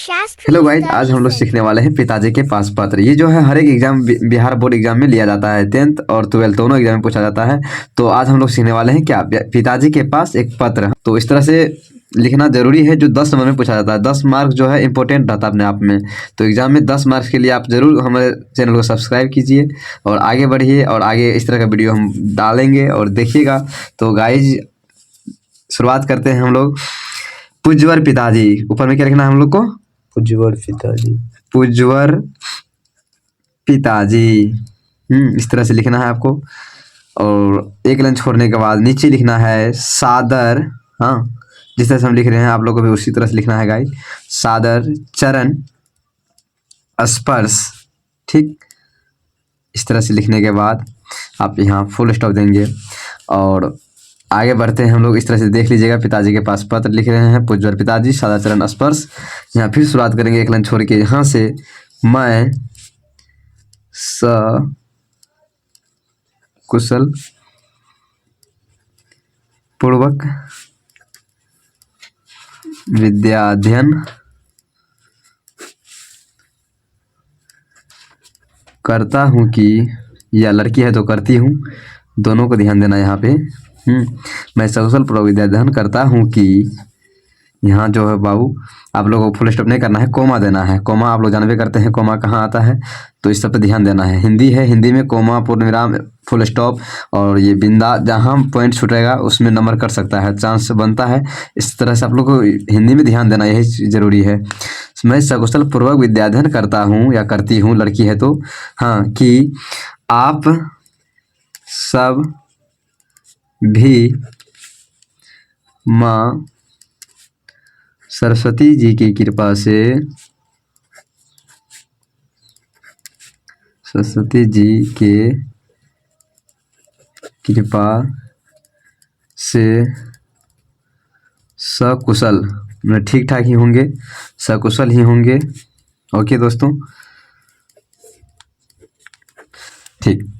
Hello guys, आज हम लोग सीखने वाले हैं पिताजी के पास पत्र। ये जो है हर एक एग्जाम बिहार बोर्ड एग्जाम में लिया जाता है। 10th और 12th दोनों एग्जाम में पूछा जाता है। तो आज हम लोग सीखने वाले हैं क्या, पिताजी के पास एक पत्र। तो इस तरह से लिखना जरूरी है, जो 10 नंबर में पूछा जाता है। 10 मार्क जो है इंपॉर्टेंट रहता है अपने आप में। तो एग्जाम में 10 मार्क्स के लिए आप जरूर हमारे चैनल को सब्सक्राइब कीजिए और आगे बढ़िए, और आगे इस तरह का वीडियो हम डालेंगे और देखिएगा। तो गाइज शुरुआत करते हैं हम लोग। पूज्यवर पिताजी, ऊपर में क्या लिखना है हम लोग को? पूज्यवर पिताजी। पूज्यवर पिताजी, इस तरह से लिखना है आपको। और एक लाइन छोड़ने के बाद नीचे लिखना है सादर। हाँ, जिस तरह से हम लिख रहे हैं आप लोगों को भी उसी तरह से लिखना है गाइस। सादर चरण स्पर्श, ठीक। इस तरह से लिखने के बाद आप यहाँ फुल स्टॉप देंगे और आगे बढ़ते हैं हम लोग। इस तरह से देख लीजिएगा, पिताजी के पास पत्र लिख रहे हैं, पूज्यवर पिताजी, सादा चरण स्पर्श। यहाँ फिर शुरुआत करेंगे एक लाइन छोड़ के, यहाँ से मैं कुशल पूर्वक विद्या अध्ययन करता हूँ कि, या लड़की है तो करती हूँ, दोनों को ध्यान देना यहाँ पे। मैं सकुशल पूर्वक विद्या अध्ययन करता हूँ कि, यहाँ जो है बाबू आप लोगों को फुल स्टॉप नहीं करना है, कोमा देना है। कोमा आप लोग जानबे करते हैं कोमा कहाँ आता है, तो इस सब पे ध्यान देना है। हिंदी है, हिंदी में कोमा, पूर्ण विराम, फुल स्टॉप और ये बिंदा, जहाँ पॉइंट छूटेगा उसमें नंबर कट सकता है, चांस बनता है। इस तरह से आप लोग को हिंदी में ध्यान देना, यही जरूरी है। मैं सकुशल पूर्वक विद्या अध्ययन करता हूँ या करती हूँ, लड़की है तो, हाँ, कि आप सब भी माँ सरस्वती जी की कृपा से, सरस्वती जी के कृपा से सकुशल, ठीक ठाक ही होंगे, सकुशल ही होंगे। ओके दोस्तों, ठीक।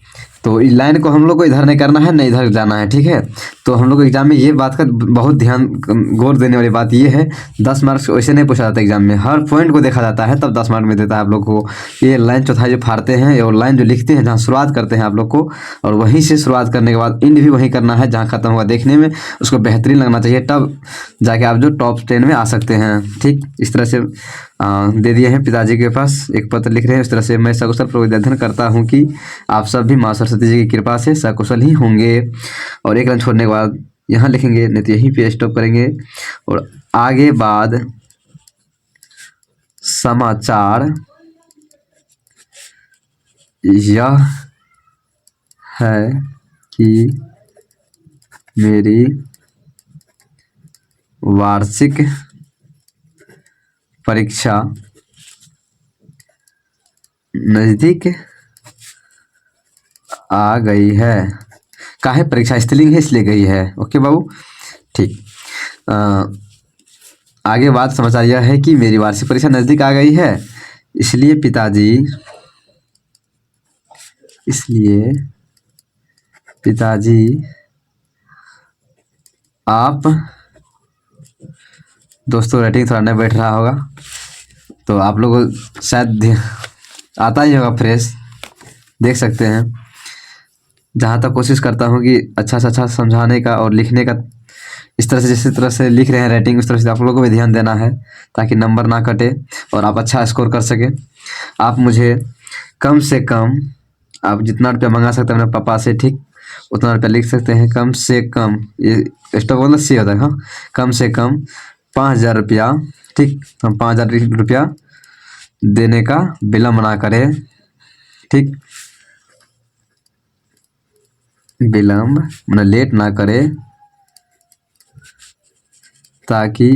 तो इस लाइन को हम लोग को इधर नहीं करना है, नहीं इधर जाना है, ठीक है। तो हम लोग को एग्जाम में ये बात का बहुत ध्यान, गौर देने वाली बात ये है, 10 मार्क्स वैसे नहीं पूछा जाता एग्जाम में, हर पॉइंट को देखा जाता है, तब 10 मार्क में देता है आप लोग को। ये लाइन चौथाई जो फाड़ते हैं और लाइन जो लिखते हैं, जहाँ शुरुआत करते हैं आप लोग को, और वहीं से शुरुआत करने के बाद एंड भी वहीं करना है, जहाँ खत्म होगा। देखने में उसको बेहतरीन लगना चाहिए, तब जाके आप जो टॉप 10 में आ सकते हैं, ठीक। इस तरह से दे दिए हैं, पिताजी के पास एक पत्र लिख रहे हैं। इस तरह से मैं सकुशल पूर्वक विद्या अध्ययन करता हूँ कि आप सब भी माँ सरस्वती जी की कृपा से सकुशल ही होंगे। और एक लाइन छोड़ने के बाद यहाँ लिखेंगे, नहीं तो यहीं पे स्टॉप करेंगे। और आगे बाद समाचार यह है कि मेरी वार्षिक परीक्षा नजदीक आ गई है। काहे परीक्षा स्त्रीलिंग है इसलिए गई है। ओके बाबू, ठीक। आगे बात समाचार यह है कि मेरी वार्षिक परीक्षा नजदीक आ गई है, इसलिए पिताजी, इसलिए पिताजी आप, दोस्तों रेटिंग थोड़ा नहीं बैठ रहा होगा तो आप लोगों को शायद आता ही होगा फ्रेश, देख सकते हैं। जहाँ तक कोशिश करता हूँ कि अच्छा से अच्छा समझाने का और लिखने का, इस तरह से जिस तरह से लिख रहे हैं राइटिंग, उस तरह से आप लोगों को भी ध्यान देना है, ताकि नंबर ना कटे और आप अच्छा स्कोर कर सकें। आप मुझे कम से कम, आप जितना रुपया मंगा सकते हैं अपने पापा से, ठीक, उतना रुपया लिख सकते हैं। कम से कम, ये स्टॉक मतलब सी होता है, हाँ, कम से कम 5,000 रुपया, ठीक। हम 5,000 रुपया देने का विलम्ब ना करें, ठीक। विलम्ब मतलब लेट ना करे, ताकि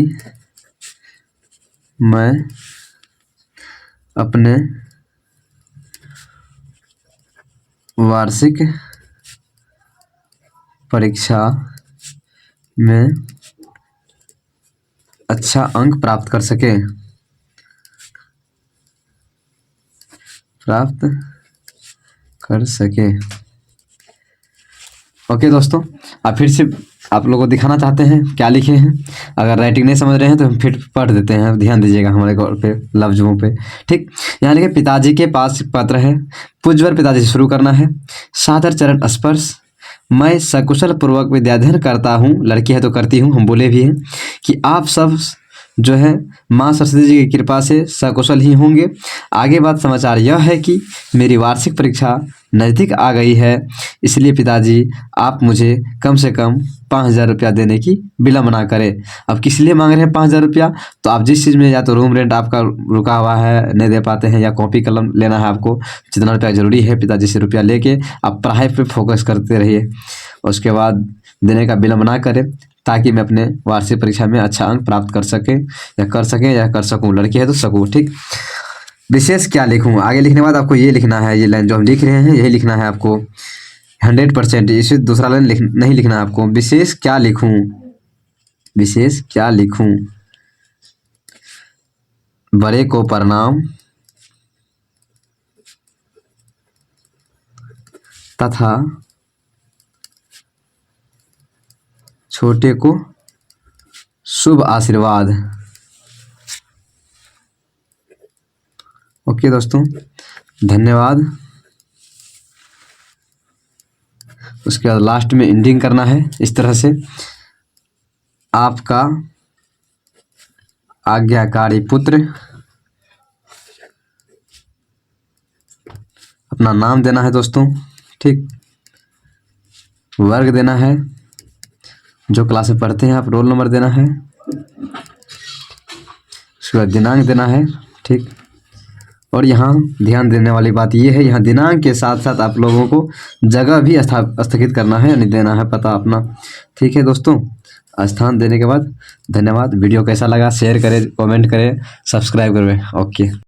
मैं अपने वार्षिक परीक्षा में अच्छा अंक प्राप्त कर सके, ओके दोस्तों, आप फिर से आप लोगों को दिखाना चाहते हैं क्या लिखे हैं। अगर राइटिंग नहीं समझ रहे हैं तो हम फिर पढ़ देते हैं, ध्यान दीजिएगा हमारे गौर पे, लफ्जों पे। ठीक, यहाँ लिखे पिताजी के पास पत्र है, पूज्यवर पिताजी से शुरू करना है। सादर चरण स्पर्श, मैं सकुशल पूर्वक विद्याध्ययन करता हूँ, लड़की है तो करती हूँ, हम बोले भी हैं कि आप सब जो है माँ सरस्वती जी की कृपा से सकुशल ही होंगे। आगे बात समाचार यह है कि मेरी वार्षिक परीक्षा नज़दीक आ गई है, इसलिए पिताजी आप मुझे कम से कम 5,000 रुपया देने की विलम्ब ना करें। अब किस लिए मांग रहे हैं 5,000 रुपया? तो आप जिस चीज़ में या तो रूम रेंट आपका रुका हुआ है नहीं दे पाते हैं, या कॉपी कलम लेना है आपको, जितना रुपया ज़रूरी है पिताजी से रुपया लेके आप पढ़ाई पे फोकस करते रहिए। उसके बाद देने का विलम्ब ना करें, ताकि मैं अपने वार्षिक परीक्षा में अच्छा अंक प्राप्त कर सकें या कर सकूं। लड़की है तो सकूं। ठीक, विशेष क्या लिखूं? आगे लिखने के बाद आपको ये लिखना है, ये लाइन जो हम लिख रहे हैं यही लिखना है आपको 100%। इसे दूसरा लाइन नहीं लिखना है आपको। विशेष क्या लिखूं? विशेष क्या लिखूं? बड़े को प्रणाम तथा छोटे को शुभ आशीर्वाद। ओके दोस्तों, धन्यवाद। उसके बाद लास्ट में एंडिंग करना है इस तरह से, आपका आज्ञाकारी पुत्र, अपना नाम देना है दोस्तों। ठीक, वर्ग देना है, जो क्लास में पढ़ते हैं आप, रोल नंबर देना है, उसके बाद दिनांक देना है। ठीक, और यहाँ ध्यान देने वाली बात ये है, यहाँ दिनांक के साथ साथ आप लोगों को जगह भी स्थगित करना है, यानी देना है पता अपना। ठीक है दोस्तों, स्थान देने के बाद धन्यवाद। वीडियो कैसा लगा शेयर करें, कमेंट करें, सब्सक्राइब करें। ओके।